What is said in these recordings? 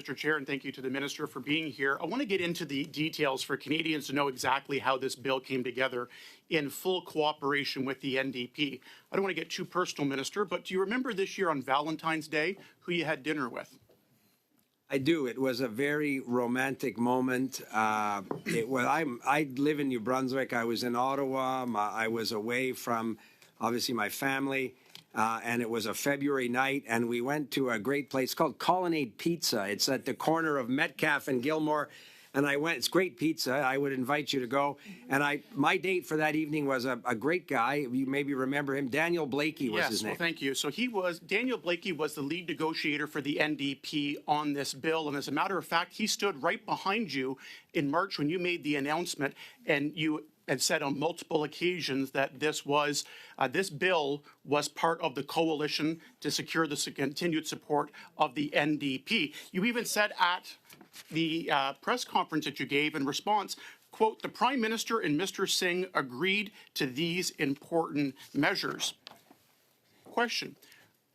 Mr. Chair, and thank you to the Minister for being here. I want to get into the details for Canadians to know exactly how this bill came together in full cooperation with the NDP. I don't want to get too personal, Minister, but do you remember this year on Valentine's Day who you had dinner with? I do. It was a very romantic moment. I live in New Brunswick. I was in Ottawa. I was away from, obviously, my family. And it was a February night, and we went to a great place called Colonnade Pizza. It's at the corner of Metcalfe and Gilmore. And I went, it's great pizza. I would invite you to go. And my date for that evening was a great guy. You maybe remember him. Daniel Blakey was his name. Yes, well, thank you. So Daniel Blakey was the lead negotiator for the NDP on this bill. And as a matter of fact, he stood right behind you in March when you made the announcement, and you had said on multiple occasions that this bill was part of the coalition to secure the continued support of the NDP. You even said at the press conference that you gave in response, quote, "The Prime Minister and Mr. Singh agreed to these important measures." Question,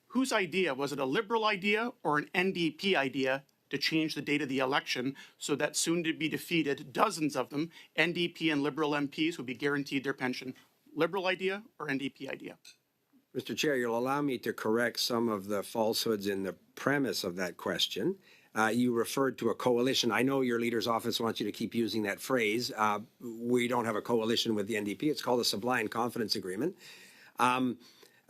whose idea? Was it a Liberal idea or an NDP idea to change the date of the election so that soon-to-be defeated, dozens of them, NDP and Liberal MPs, would be guaranteed their pension? Liberal idea or NDP idea? Mr. Chair, you'll allow me to correct some of the falsehoods in the premise of that question. You referred to a coalition. I know your leader's office wants you to keep using that phrase. We don't have a coalition with the NDP. It's called a supply and confidence agreement.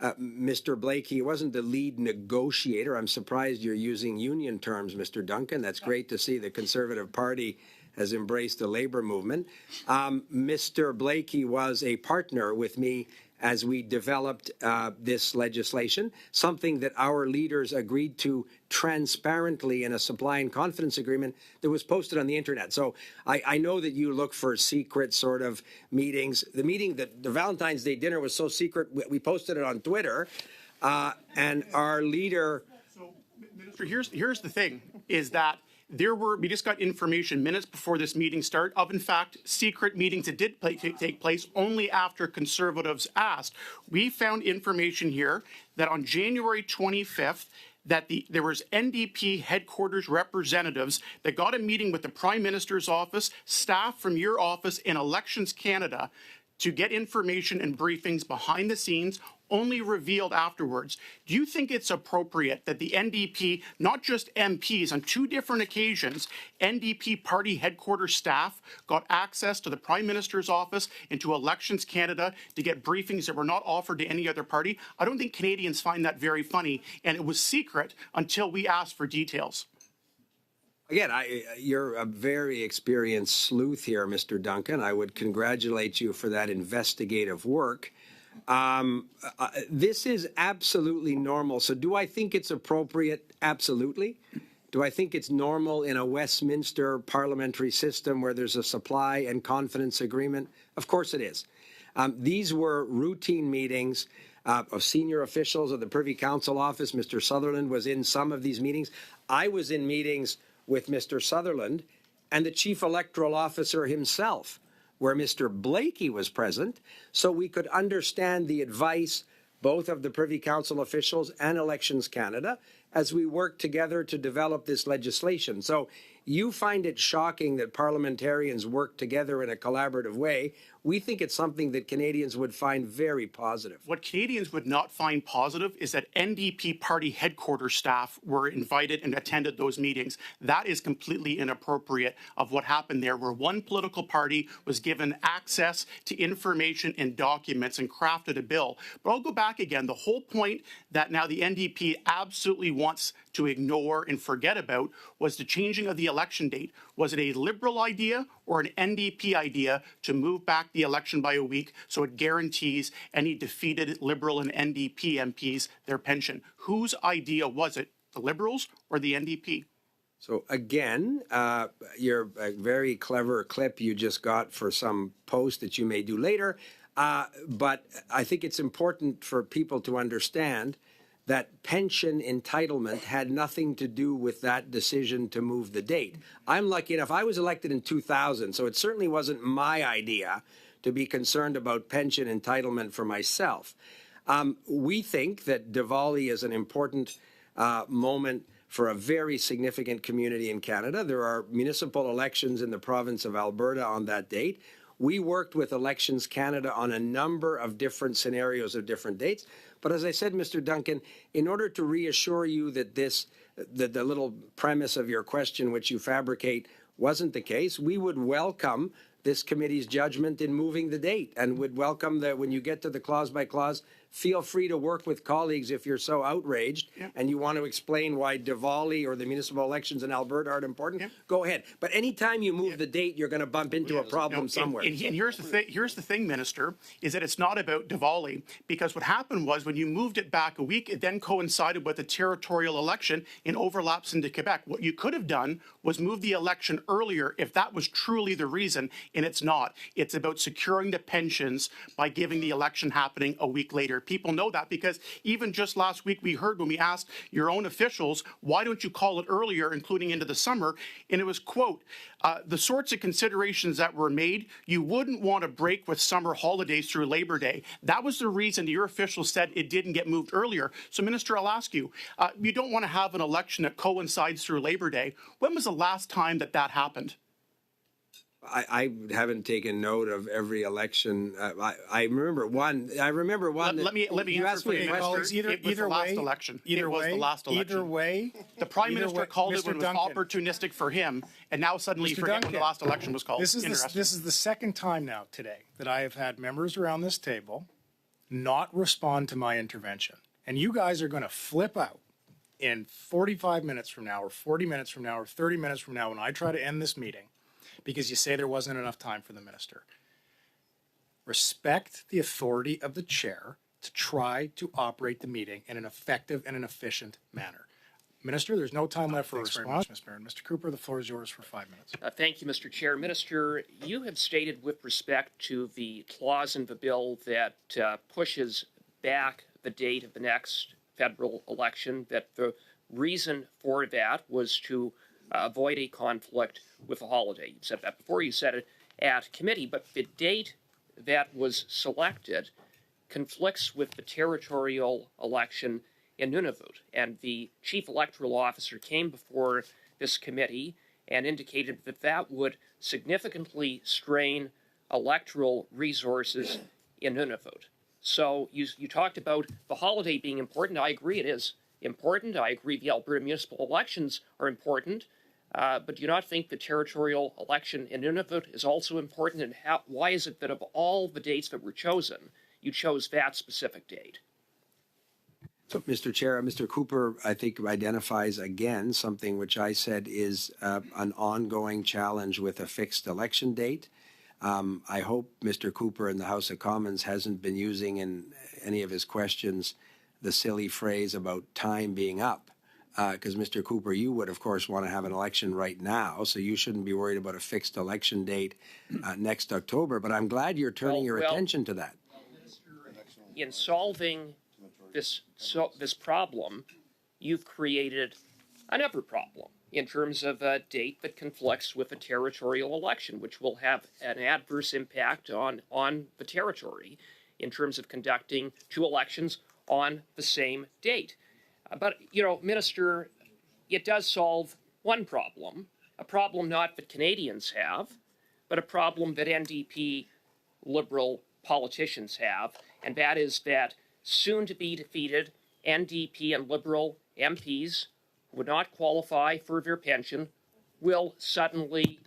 Mr. Blakey wasn't the lead negotiator. I'm surprised you're using union terms, Mr. Duncan. That's great to see the Conservative Party has embraced the labor movement. Mr. Blakey was a partner with me as we developed this legislation, something that our leaders agreed to transparently in a supply and confidence agreement that was posted on the internet. So I know that you look for secret sort of meetings. The Valentine's Day dinner was so secret, we posted it on Twitter, and our leader... So, Minister, here's the thing, is that we just got information minutes before this meeting started of, in fact, secret meetings that did take place only after Conservatives asked. We found information here that on January 25th, that there was NDP headquarters representatives that got a meeting with the Prime Minister's office, staff from your office in Elections Canada, to get information and briefings behind the scenes, only revealed afterwards. Do you think it's appropriate that the NDP, not just MPs, on two different occasions, NDP party headquarters staff got access to the Prime Minister's office and to Elections Canada to get briefings that were not offered to any other party? I don't think Canadians find that very funny, and it was secret until we asked for details. Again, you're a very experienced sleuth here, Mr. Duncan. I would congratulate you for that investigative work. This is absolutely normal. So do I think it's appropriate? Absolutely. Do I think it's normal in a Westminster parliamentary system where there's a supply and confidence agreement? Of course it is. These were routine meetings of senior officials of the Privy Council office. Mr. Sutherland was in some of these meetings. I was in meetings with Mr. Sutherland and the Chief Electoral Officer himself, where Mr. Blakey was present, so we could understand the advice both of the Privy Council officials and Elections Canada as we work together to develop this legislation. So you find it shocking that parliamentarians work together in a collaborative way. We think it's something that Canadians would find very positive. What Canadians would not find positive is that NDP party headquarters staff were invited and attended those meetings. That is completely inappropriate of what happened there, where one political party was given access to information and documents and crafted a bill. But I'll go back again. The whole point that now the NDP absolutely wants to ignore and forget about was the changing of the election date. Was it a Liberal idea or an NDP idea to move back the election by a week so it guarantees any defeated Liberal and NDP MPs their pension? Whose idea was it, the Liberals or the NDP? So again, you're a very clever clip you just got for some post that you may do later. But I think it's important for people to understand that pension entitlement had nothing to do with that decision to move the date. I'm lucky enough, I was elected in 2000, so it certainly wasn't my idea to be concerned about pension entitlement for myself. We think that Diwali is an important moment for a very significant community in Canada. There are municipal elections in the province of Alberta on that date. We worked with Elections Canada on a number of different scenarios of different dates. But as I said, Mr. Duncan, in order to reassure you that the little premise of your question, which you fabricate, wasn't the case, we would welcome this committee's judgment in moving the date and would welcome that when you get to the clause by clause, feel free to work with colleagues if you're so outraged and you want to explain why Diwali or the municipal elections in Alberta aren't important. Go ahead. But anytime you move the date, you're going to bump into a problem somewhere. And here's the thing, Minister, is that it's not about Diwali, because what happened was when you moved it back a week, it then coincided with the territorial election and overlaps into Quebec. What you could have done was move the election earlier if that was truly the reason, and it's not. It's about securing the pensions by giving the election happening a week later. People know that because even just last week we heard when we asked your own officials, why don't you call it earlier, including into the summer? And it was, quote, the sorts of considerations that were made, you wouldn't want to break with summer holidays through Labor Day. That was the reason your officials said it didn't get moved earlier. So, Minister, I'll ask you, you don't want to have an election that coincides through Labor Day. When was the last time that happened? I haven't taken note of every election. I remember one. Let me you answer for you, Minister. It was the last election. It was the last election. Either way, the Prime Minister called it when it was opportunistic for him, and now suddenly you forget when the last election was called. This is the second time now today that I have had members around this table not respond to my intervention. And you guys are going to flip out in 45 minutes from now or 40 minutes from now or 30 minutes from now when I try to end this meeting, because you say there wasn't enough time for the minister. Respect the authority of the chair to try to operate the meeting in an effective and an efficient manner. Minister, there's no time left for a response. Mr. Cooper, the floor is yours for 5 minutes. Thank you, Mr. Chair. Minister, you have stated with respect to the clause in the bill that pushes back the date of the next federal election that the reason for that was to avoid a conflict with a holiday. You said that before, you said it at committee, but the date that was selected conflicts with the territorial election in Nunavut. And the chief electoral officer came before this committee and indicated that that would significantly strain electoral resources in Nunavut. So you talked about the holiday being important. I agree it is important. I agree the Alberta municipal elections are important. But do you not think the territorial election in Nunavut is also important? And why is it that of all the dates that were chosen, you chose that specific date? So, Mr. Chair, Mr. Cooper, I think, identifies again something which I said is an ongoing challenge with a fixed election date. I hope Mr. Cooper in the House of Commons hasn't been using in any of his questions the silly phrase about time being up. Because, Mr. Cooper, you would, of course, want to have an election right now, so you shouldn't be worried about a fixed election date next October. But I'm glad you're turning your attention to that. In solving this problem, you've created another problem in terms of a date that conflicts with a territorial election, which will have an adverse impact on the territory in terms of conducting two elections on the same date. But, Minister, it does solve one problem, a problem not that Canadians have, but a problem that NDP Liberal politicians have, and that is that soon-to-be defeated NDP and Liberal MPs who would not qualify for their pension will suddenly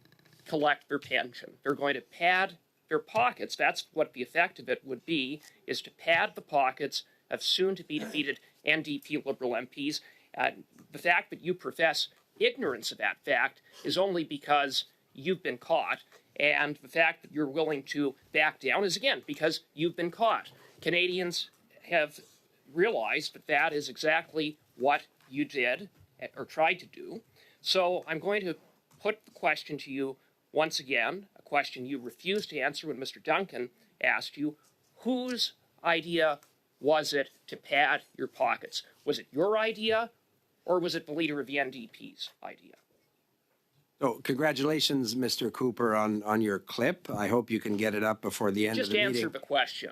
collect their pension. They're going to pad their pockets. That's what the effect of it would be, is to pad the pockets of soon-to-be defeated NDP Liberal MPs. The fact that you profess ignorance of that fact is only because you've been caught, and the fact that you're willing to back down is, again, because you've been caught. Canadians have realized that that is exactly what you did or tried to do. So I'm going to put the question to you once again, a question you refused to answer when Mr. Duncan asked you. Whose idea was it to pad your pockets? Was it your idea, or was it the leader of the NDP's idea? So congratulations, Mr. Cooper, on your clip. I hope you can get it up before the end of the meeting. Just answer the question.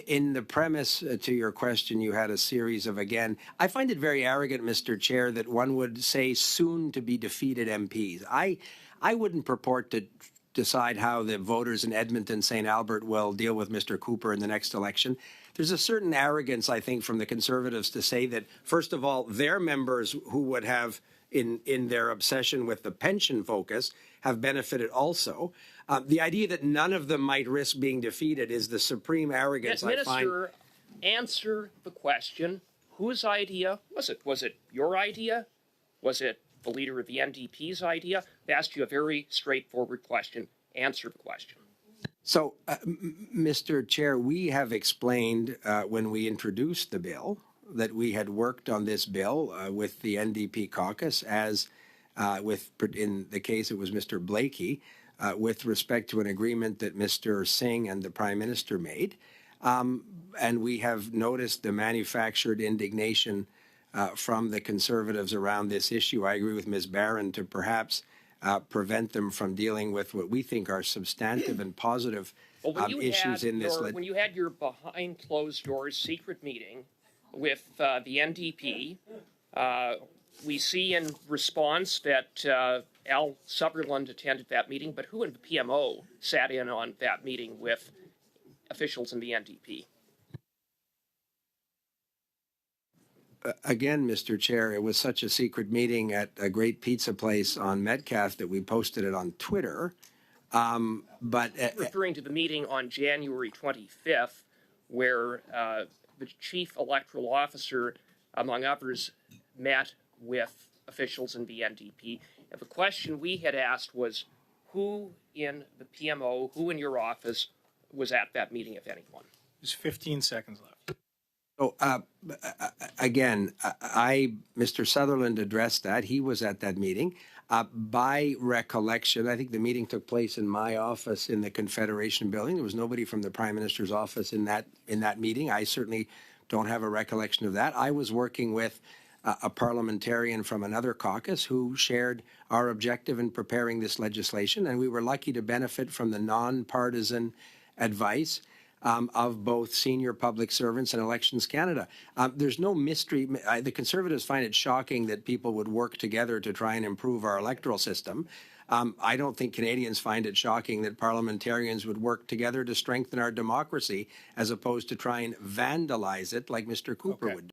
In the premise to your question, you had a series of, again, I find it very arrogant, Mr. Chair, that one would say soon to be defeated MPs. I wouldn't purport to decide how the voters in Edmonton, St. Albert will deal with Mr. Cooper in the next election. There's a certain arrogance, I think, from the Conservatives to say that, first of all, their members who would have, in their obsession with the pension focus, have benefited also. The idea that none of them might risk being defeated is the supreme arrogance I find. Minister, answer the question. Whose idea was it? Was it your idea? Was it the leader of the NDP's idea? I asked you a very straightforward question. Answer the question. So, Mr. Chair, we have explained when we introduced the bill that we had worked on this bill with the NDP caucus, as in the case it was Mr. Blakey, with respect to an agreement that Mr. Singh and the Prime Minister made. And we have noticed the manufactured indignation from the Conservatives around this issue. I agree with Ms. Barron to perhaps prevent them from dealing with what we think are substantive and positive issues in this. When you had your behind closed doors secret meeting with the NDP, we see in response that Al Sutherland attended that meeting, but who in the PMO sat in on that meeting with officials in the NDP? Again, Mr. Chair, it was such a secret meeting at a great pizza place on Metcalfe that we posted it on Twitter. Referring to the meeting on January 25th, where the chief electoral officer, among others, met with officials in the NDP. And the question we had asked was, who in the PMO, who in your office was at that meeting, if anyone? There's 15 seconds left. So, again, Mr. Sutherland addressed that. He was at that meeting. By recollection, I think the meeting took place in my office in the Confederation building. There was nobody from the Prime Minister's office in that meeting. I certainly don't have a recollection of that. I was working with a parliamentarian from another caucus who shared our objective in preparing this legislation, and we were lucky to benefit from the nonpartisan advice of both senior public servants and Elections Canada. There's no mystery. The Conservatives find it shocking that people would work together to try and improve our electoral system. I don't think Canadians find it shocking that parliamentarians would work together to strengthen our democracy as opposed to try and vandalize it like Mr. Cooper would do.